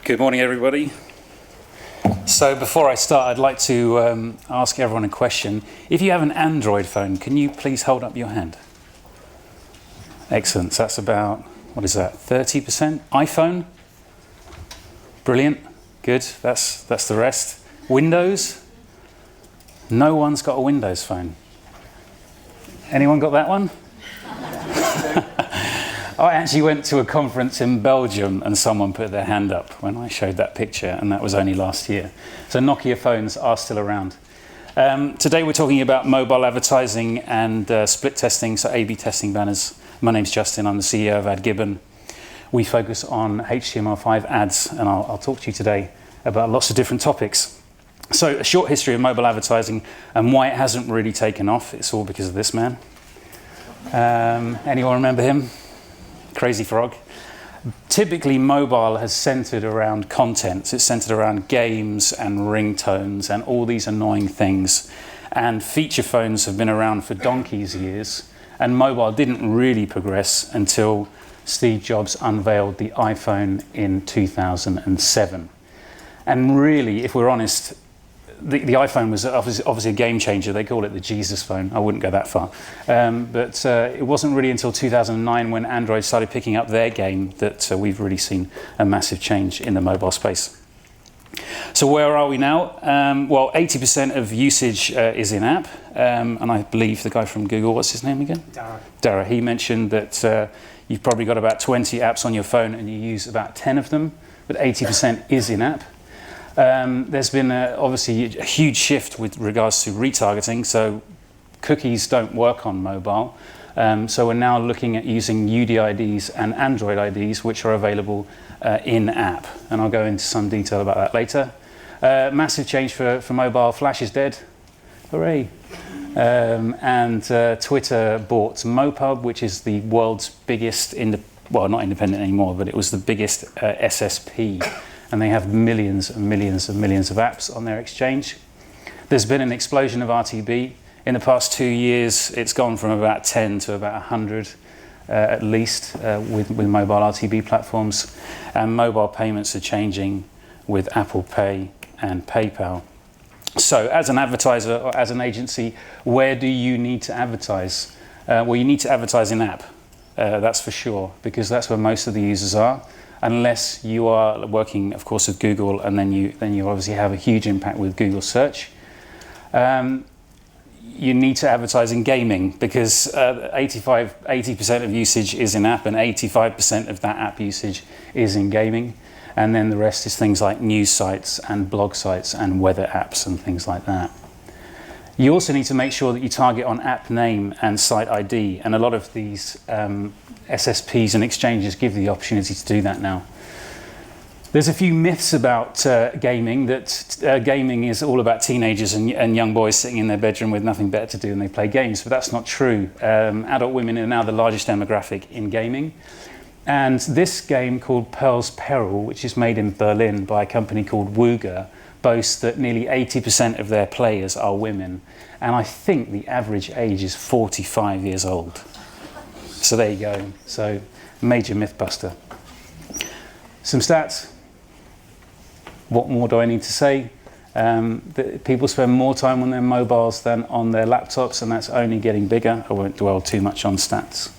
Good morning, everybody. So before I start, I'd like to ask everyone a question. If you have an Android phone, can you please hold up your hand? Excellent. So that's about, what is that, 30%? iPhone? Brilliant. Good. That's the rest. Windows? No one's got a Windows phone. Anyone got that one? I actually went to a conference in Belgium and someone put their hand up when I showed that picture, and that was only last year. So Nokia phones are still around. Today we're talking about mobile advertising and split testing, so A/B testing banners. My name's Justin, I'm the CEO of Gibbon. We focus on HTML5 ads, and I'll talk to you today about lots of different topics. So a short history of mobile advertising and why it hasn't really taken off. It's all because of this man. Anyone remember him? Crazy Frog. Typically, mobile has centered around content. It's centered around games and ringtones and all these annoying things. And feature phones have been around for donkey's years. And mobile didn't really progress until Steve Jobs unveiled the iPhone in 2007. And really, if we're honest, the iPhone was obviously a game changer. They call it the Jesus phone. I wouldn't go that far. But it wasn't really until 2009 when Android started picking up their game that we've really seen a massive change in the mobile space. So where are we now? Well, 80% of usage is in-app. And I believe the guy from Google, what's his name again? Dara. He mentioned that you've probably got about 20 apps on your phone and you use about 10 of them, but 80% is in-app. There's been obviously a huge shift with regards to retargeting, so cookies don't work on mobile. So we're now looking at using UDIDs and Android IDs, which are available in-app. And I'll go into some detail about that later. Massive change for mobile. Flash is dead. Hooray. And Twitter bought Mopub, which is the world's biggest, well, not independent anymore, but it was the biggest SSP. And they have millions and millions and millions of apps on their exchange. There's been an explosion of RTB. In the past 2 years, it's gone from about 10 to about 100 at least with mobile RTB platforms. And mobile payments are changing with Apple Pay and PayPal. So as an advertiser or as an agency, where do you need to advertise? Well, you need to advertise in app, that's for sure, because that's where most of the users are. Unless you are working, of course, with Google, and then you obviously have a huge impact with Google search. You need to advertise in gaming because 80% of usage is in app, and 85% of that app usage is in gaming. And then the rest is things like news sites and blog sites and weather apps and things like that. You also need to make sure that you target on app name and site ID, and a lot of these SSPs and exchanges give you the opportunity to do that now. There's a few myths about gaming, that gaming is all about teenagers and young boys sitting in their bedroom with nothing better to do and they play games, but that's not true. Adult women are now the largest demographic in gaming. And this game called Pearl's Peril, which is made in Berlin by a company called Wooga, boasts that nearly 80% of their players are women. And I think the average age is 45 years old. So there you go. So major myth buster. Some stats. What more do I need to say? That people spend more time on their mobiles than on their laptops, and that's only getting bigger. I won't dwell too much on stats.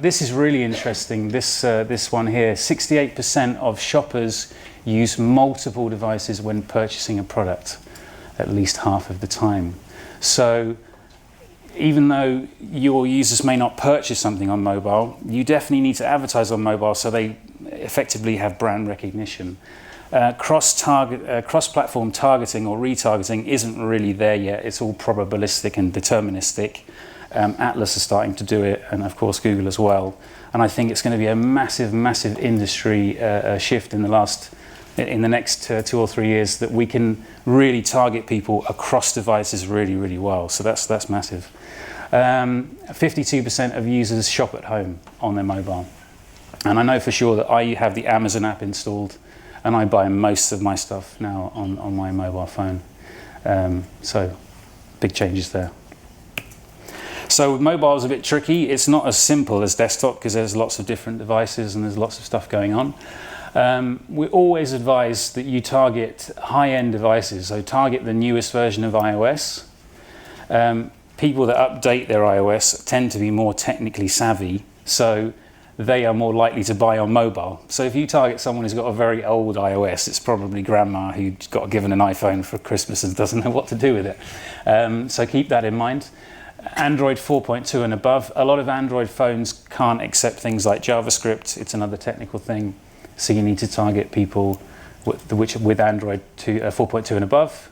This is really interesting. This one here, 68% of shoppers use multiple devices when purchasing a product, at least half of the time. So even though your users may not purchase something on mobile, you definitely need to advertise on mobile so they effectively have brand recognition. Cross-platform targeting or retargeting isn't really there yet. It's all probabilistic and deterministic. Atlas is starting to do it, and of course Google as well. And I think it's going to be a massive, massive industry shift in the next 2 or 3 years, that we can really target people across devices really, really well. So that's massive. 52% of users shop at home on their mobile. And I know for sure that I have the Amazon app installed, and I buy most of my stuff now on my mobile phone. So big changes there. So mobile is a bit tricky. It's not as simple as desktop because there's lots of different devices and there's lots of stuff going on. We always advise that you target high-end devices, so target the newest version of iOS. People that update their iOS tend to be more technically savvy, so they are more likely to buy on mobile. So if you target someone who's got a very old iOS, it's probably grandma who got given an iPhone for Christmas and doesn't know what to do with it. So keep that in mind. Android 4.2 and above. A lot of Android phones can't accept things like JavaScript. It's another technical thing. So you need to target people with Android 4.2 and above.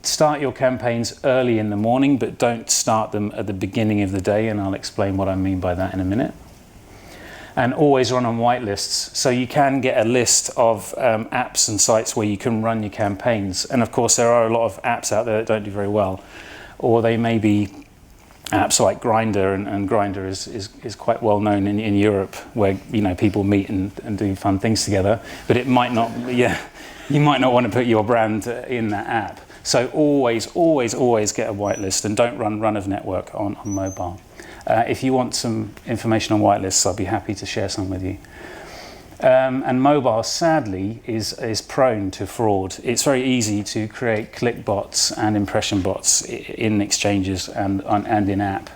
Start your campaigns early in the morning, but don't start them at the beginning of the day, and I'll explain what I mean by that in a minute. And always run on whitelists. So you can get a list of apps and sites where you can run your campaigns. And of course, there are a lot of apps out there that don't do very well. Or they may be apps like Grindr, and Grindr is quite well known in Europe, where people meet and do fun things together. But it might not, you might not want to put your brand in that app. So always get a whitelist, and don't run run-of-network on mobile. If you want some information on whitelists, I'll be happy to share some with you. And mobile, sadly, is prone to fraud. It's very easy to create click bots and impression bots in exchanges and in app.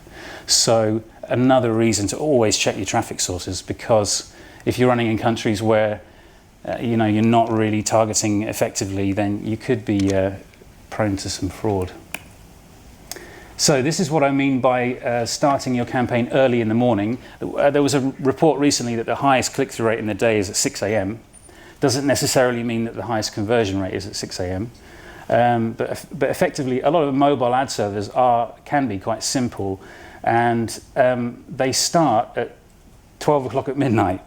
So another reason to always check your traffic sources, because if you're running in countries where you're not really targeting effectively, then you could be prone to some fraud. So this is what I mean by starting your campaign early in the morning. There was a report recently that the highest click-through rate in the day is at 6 a.m. Doesn't necessarily mean that the highest conversion rate is at 6 a.m. But effectively, a lot of mobile ad servers can be quite simple, and they start at 12 o'clock at midnight.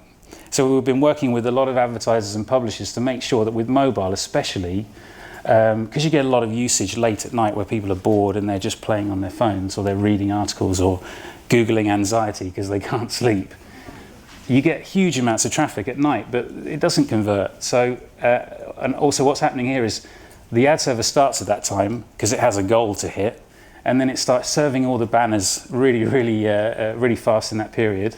So we've been working with a lot of advertisers and publishers to make sure that with mobile especially, because you get a lot of usage late at night where people are bored and they're just playing on their phones, or they're reading articles or Googling anxiety because they can't sleep. You get huge amounts of traffic at night, but it doesn't convert. So, and also what's happening here is the ad server starts at that time because it has a goal to hit, and then it starts serving all the banners really fast in that period.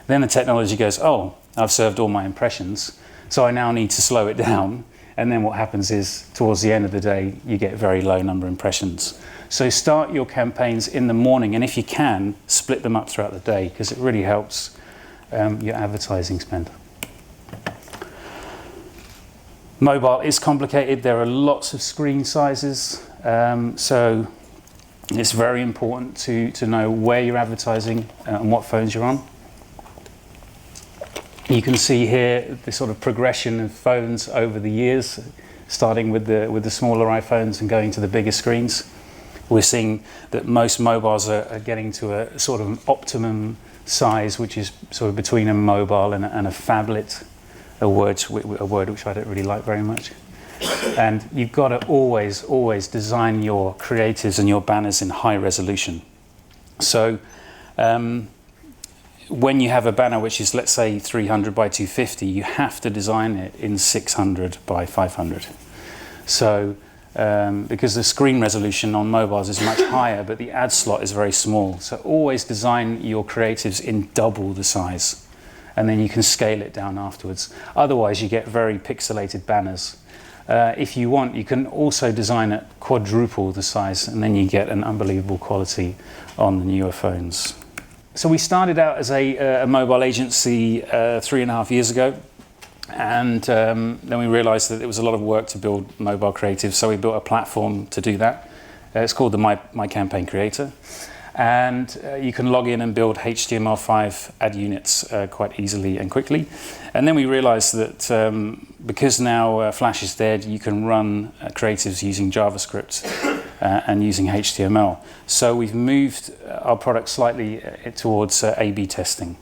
Then the technology goes, oh, I've served all my impressions, so I now need to slow it down. And then what happens is, towards the end of the day, you get very low number of impressions. So start your campaigns in the morning, and if you can, split them up throughout the day, because it really helps your advertising spend. Mobile is complicated. There are lots of screen sizes, so it's very important to know where you're advertising and what phones you're on. You can see here the sort of progression of phones over the years, starting with the smaller iPhones and going to the bigger screens. We're seeing that most mobiles are getting to a sort of optimum size, which is sort of between a mobile and a phablet, a word which I don't really like very much. And you've got to always design your creatives and your banners in high resolution. So when you have a banner which is, let's say, 300 by 250, you have to design it in 600 by 500. So, because the screen resolution on mobiles is much higher, but the ad slot is very small. So always design your creatives in double the size, and then you can scale it down afterwards. Otherwise, you get very pixelated banners. If you want, you can also design it quadruple the size, and then you get an unbelievable quality on the newer phones. So we started out as a mobile agency 3.5 years ago, and then we realized that it was a lot of work to build mobile creatives, so we built a platform to do that. It's called the My Campaign Creator, and you can log in and build HTML5 ad units quite easily and quickly. And then we realized that because now Flash is dead, you can run creatives using JavaScript and using HTML. So we've moved our product slightly towards A/B testing,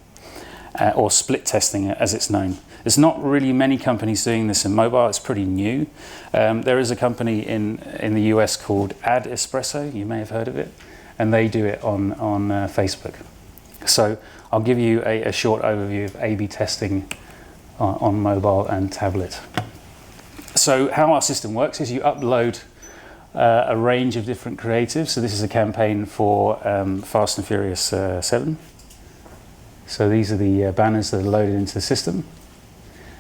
or split testing as it's known. There's not really many companies doing this in mobile. It's pretty new. There is a company in the US called Ad Espresso. You may have heard of it. And they do it on Facebook. So I'll give you a short overview of A/B testing on mobile and tablet. So how our system works is you upload a range of different creatives. So this is a campaign for Fast and Furious 7. So these are the banners that are loaded into the system.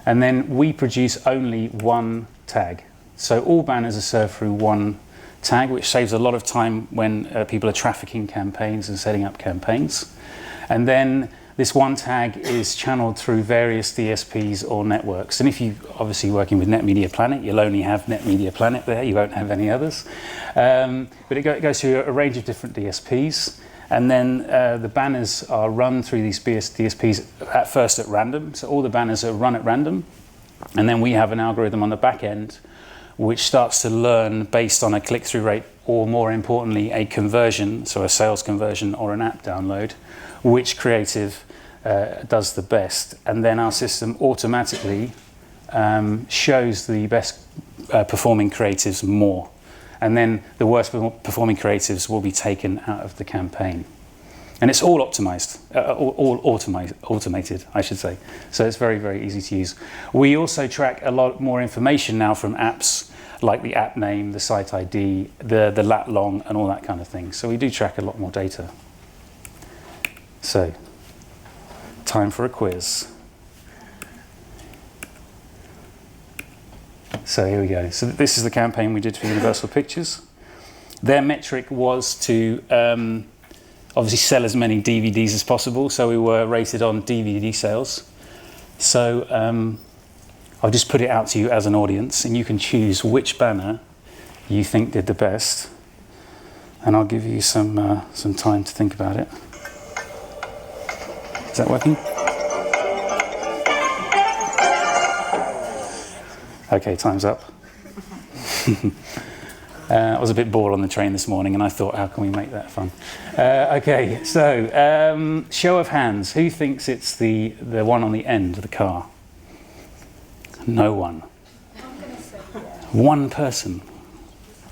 And then we produce only one tag. So all banners are served through one tag, which saves a lot of time when people are trafficking campaigns and setting up campaigns. And then this one tag is channeled through various DSPs or networks. And if you're obviously working with Net Media Planet, you'll only have Net Media Planet there, you won't have any others. But it goes through a range of different DSPs. And then the banners are run through these DSPs at first at random. So all the banners are run at random. And then we have an algorithm on the back end which starts to learn based on a click-through rate, or more importantly, a conversion, so a sales conversion or an app download, which creative does the best. And then our system automatically shows the best performing creatives more. And then the worst performing creatives will be taken out of the campaign. And it's all optimized, all automated, I should say. So it's very, very easy to use. We also track a lot more information now from apps, like the app name, the site ID, the lat long, and all that kind of thing. So we do track a lot more data. So, time for a quiz. So here we go. So this is the campaign we did for Universal Pictures. Their metric was to obviously sell as many DVDs as possible, so we were rated on DVD sales. So I'll just put it out to you as an audience, and you can choose which banner you think did the best. And I'll give you some time to think about it. Is that working? Okay, time's up. I was a bit bored on the train this morning, and I thought, how can we make that fun? Okay, so show of hands. Who thinks it's the one on the end of the car? No one. I'm going to say yeah. One person.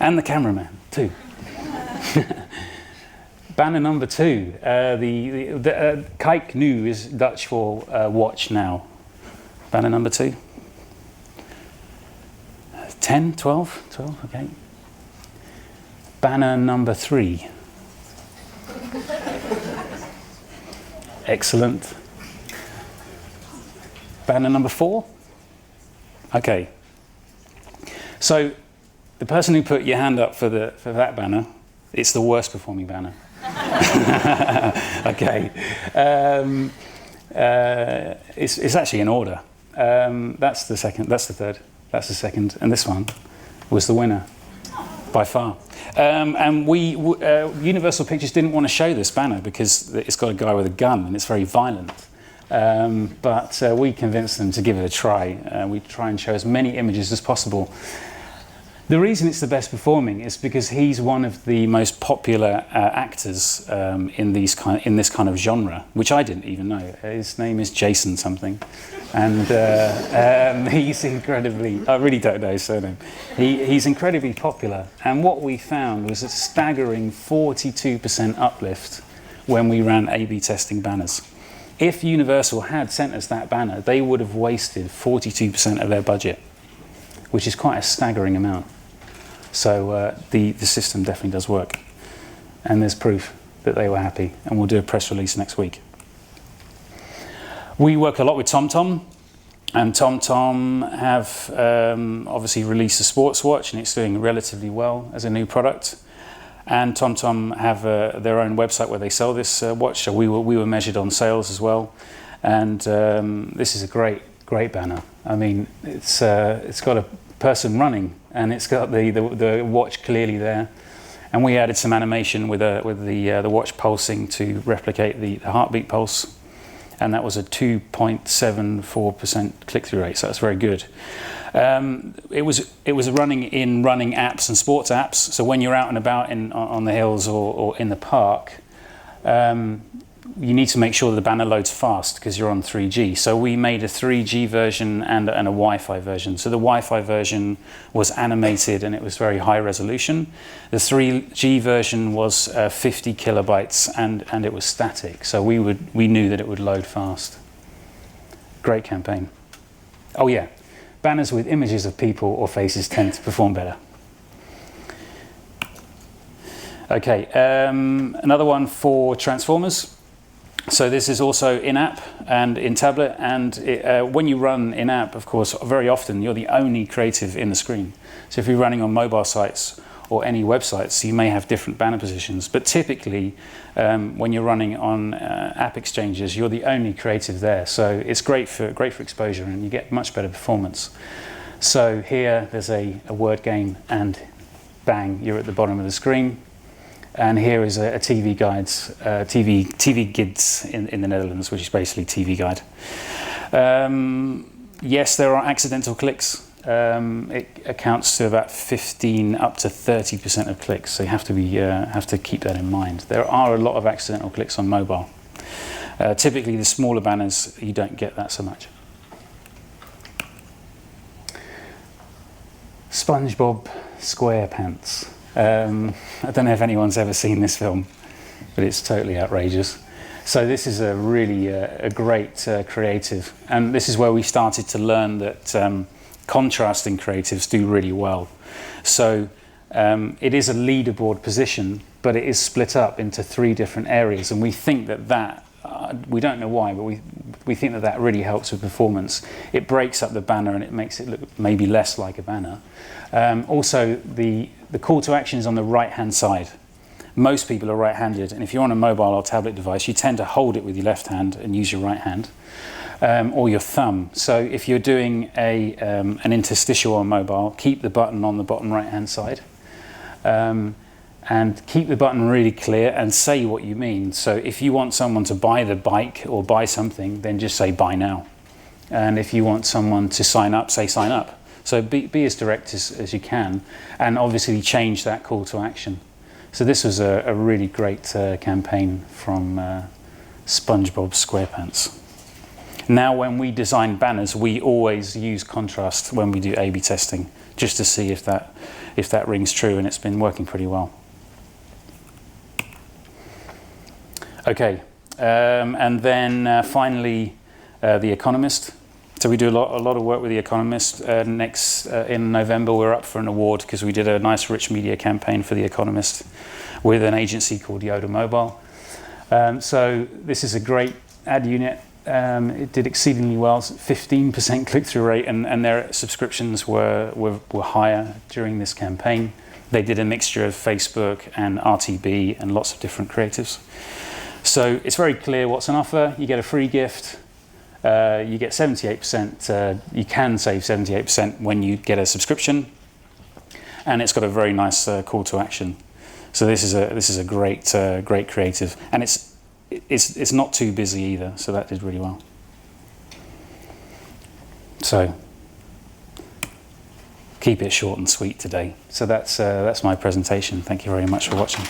And the cameraman, too. Banner number 2. The Kijk nu is Dutch for watch now. Banner number 2. 10, 12, okay. Banner number 3. Excellent. Banner number 4. Okay. So the person who put your hand up for that banner, it's the worst performing banner. Okay. It's actually in order. That's the second. That's the third. That's the second, and this one was the winner by far. And Universal Pictures didn't want to show this banner because it's got a guy with a gun and it's very violent. But we convinced them to give it a try. We try and show as many images as possible. The reason it's the best performing is because he's one of the most popular actors in this kind of genre, which I didn't even know. His name is Jason something, and he's incredibly. I really don't know his surname. He's incredibly popular, and what we found was a staggering 42% uplift when we ran A/B testing banners. If Universal had sent us that banner, they would have wasted 42% of their budget, which is quite a staggering amount. So the system definitely does work. And there's proof that they were happy. And we'll do a press release next week. We work a lot with TomTom. And TomTom have obviously released a sports watch, and it's doing relatively well as a new product. And TomTom have their own website where they sell this watch. So we were measured on sales as well. And this is a great banner. I mean, it's got a person running, and it's got the watch clearly there. And we added some animation with the watch pulsing to replicate the heartbeat pulse, and that was a 2.74% click-through rate. So that's very good. It was running in running apps and sports apps. So when you're out and about on the hills or in the park, you need to make sure that the banner loads fast because you're on 3G. So we made a 3G version and a Wi-Fi version. So the Wi-Fi version was animated and it was very high resolution. The 3G version was 50 kilobytes and it was static. So we knew that it would load fast. Great campaign. Oh yeah, banners with images of people or faces tend to perform better. Okay, another one for Transformers. So this is also in-app and in tablet, and when you run in-app, of course, very often you're the only creative in the screen. So if you're running on mobile sites or any websites, you may have different banner positions, but typically when you're running on app exchanges, you're the only creative there. So it's great for exposure, and you get much better performance. So here there's a word game, and bang, you're at the bottom of the screen. And here is a TV guides, TV Gids in the Netherlands, which is basically TV guide. Yes, there are accidental clicks. It accounts to about 15 up to 30% of clicks, so you have to keep that in mind. There are a lot of accidental clicks on mobile. Typically, the smaller banners, you don't get that so much. SpongeBob SquarePants. I don't know if anyone's ever seen this film, but it's totally outrageous. So this is a really a great creative, and this is where we started to learn that contrasting creatives do really well. So it is a leaderboard position, but it is split up into 3 different areas, and we think that we don't know why, but we think that really helps with performance. It breaks up the banner and it makes it look maybe less like a banner. Also, the call to action is on the right-hand side. Most people are right-handed, and if you're on a mobile or tablet device, you tend to hold it with your left hand and use your right hand, or your thumb. So if you're doing an interstitial on mobile, keep the button on the bottom right-hand side. And keep the button really clear and say what you mean. So if you want someone to buy the bike or buy something, then just say buy now. And if you want someone to sign up, say sign up. So be as direct as you can, and obviously change that call to action. So this was a really great campaign from SpongeBob SquarePants. Now when we design banners, we always use contrast when we do A/B testing, just to see if that rings true, and it's been working pretty well. Okay, and then finally, The Economist. So we do a lot of work with The Economist. In November, we're up for an award because we did a nice rich media campaign for The Economist with an agency called Yoda Mobile. So this is a great ad unit. It did exceedingly well, 15% click-through rate, and their subscriptions were higher during this campaign. They did a mixture of Facebook and RTB and lots of different creatives. So it's very clear what's on offer. You get a free gift. You get 78%. You can save 78% when you get a subscription, and it's got a very nice call to action. So this is a great creative, and it's not too busy either. So that did really well. So keep it short and sweet today. So that's my presentation. Thank you very much for watching.